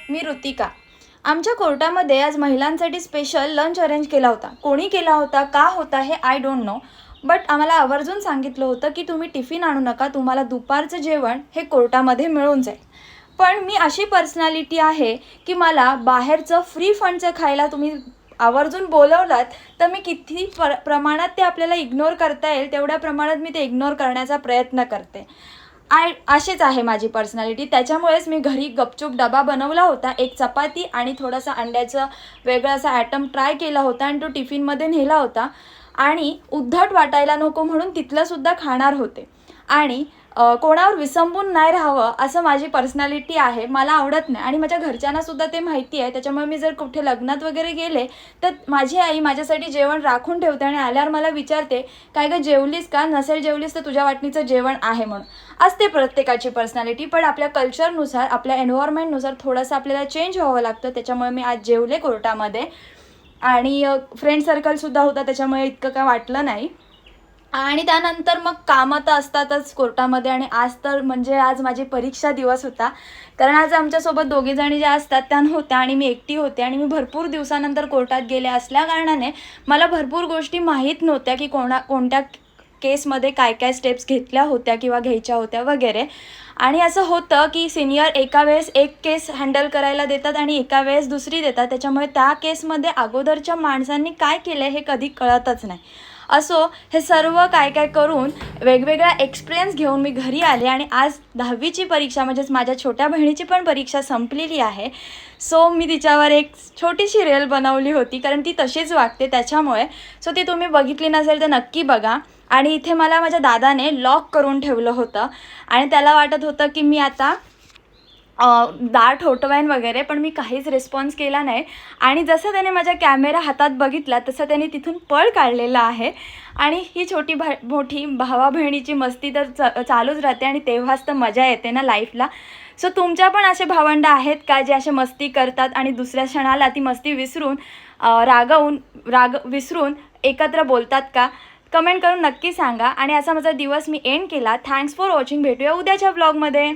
मी ऋतिका. आमच्या कोर्टामध्ये आज महिलांसाठी स्पेशल लंच अरेंज केला होता. कोणी केला होता, का होता हे आय डोंट नो. बट आम्हाला आवर्जून सांगितलं होतं की तुम्ही टिफिन आणू नका, तुम्हाला दुपारचं जेवण हे कोर्टामध्ये मिळून जाईल. पण मी अशी पर्सनॅलिटी आहे की मला बाहेरचं फ्री फंडचं खायला तुम्ही आवर्जून बोलवलात तर मी किती प्रमाणात ते आपल्याला इग्नोर करता येईल तेवढ्या प्रमाणात मी ते इग्नोर करण्याचा प्रयत्न करते. अशीच आहे माझी पर्सनॅलिटी. त्याच्यामुळेच मी घरी गपचूप डबा बनवला होता. एक चपाती आणि थोडासा अंड्याचं वेगळा असा ॲटम ट्राय केला होता आणि तो टिफिनमध्ये नेला होता. आणि उद्धट वाटायला नको म्हणून तिथलंसुद्धा खाणार होते. आणि कोणावर विसंबून नाही राहावं असं माझी पर्सनॅलिटी आहे. मला आवडत नाही आणि माझ्या घरच्यांनासुद्धा ते माहिती आहे. त्याच्यामुळे मी जर कुठे लग्नात वगैरे गेले तर माझी आई माझ्यासाठी जेवण राखून ठेवते आणि आल्यावर मला विचारते, काय गं जेवलीस का? नसेल जेवलीस तर तुझ्या वाटणीचं जेवण आहे म्हणून. असते प्रत्येकाची पर्सनॅलिटी. पण आपल्या कल्चरनुसार, आपल्या एन्व्हायरमेंटनुसार थोडंसं आपल्याला चेंज व्हावं लागतं. त्याच्यामुळे मी आज जेवले कोर्टामध्ये. आणि फ्रेंड सर्कलसुद्धा होता, त्याच्यामुळे इतकं काय वाटलं नाही. आणि त्यानंतर मग कामं तर असतातच कोर्टामध्ये. आणि आज तर म्हणजे आज माझी परीक्षा दिवस होता. कारण आज आमच्यासोबत दोघीजणी ज्या असतात त्या नव्हत्या आणि मी एकटी होते. आणि मी भरपूर दिवसानंतर कोर्टात गेले असल्याकारणाने मला भरपूर गोष्टी माहीत नव्हत्या की कोणत्या केसमध्ये काय काय स्टेप्स घेतल्या होत्या किंवा घ्यायच्या होत्या वगैरे. आणि असं होतं की सिनियर एका वेळेस एक केस हँडल करायला देतात आणि एका वेळेस दुसरी देतात. त्याच्यामुळे त्या केसमध्ये अगोदरच्या माणसांनी काय केलं हे कधी कळतच नाही. असो, हे सर्व काय काय करून वेगवेगळा एक्सपिरियन्स घेऊन मी घरी आले. आणि आज 10वीची परीक्षा म्हणजेच माझ्या छोट्या बहिणीची पण परीक्षा संपलेली आहे. सो मी तिच्यावर एक छोटीशी रील बनवली होती, कारण ती तशीच वागते त्याच्यामुळे. सो ती तुम्ही बघितली नसेल तर नक्की बघा. आणि इथे मला माझ्या दादाने लॉक करून ठेवलं होतं आणि त्याला वाटत होतं की मी आता दार ठोठवाईन वगैरे, पण मी काहीच रिस्पॉन्स केला नाही. आणि जसं त्याने माझ्या कॅमेरा हातात बघितला तसं त्याने तिथून पळ काढलेला आहे. आणि ही मोठी भावा बहिणीची मस्ती तर चालूच राहते आणि तेव्हाच तर मजा येते ना लाईफला. सो तुमच्या पण असे भावंडं आहेत का जे असे मस्ती करतात आणि दुसऱ्या क्षणाला ती मस्ती विसरून राग विसरून एकत्र बोलतात का? कमेंट करून नक्की सांगा. आणि असा माझा दिवस मी एंड केला. Thanks for watching. भेटूया उद्याच्या व्लॉगमध्ये.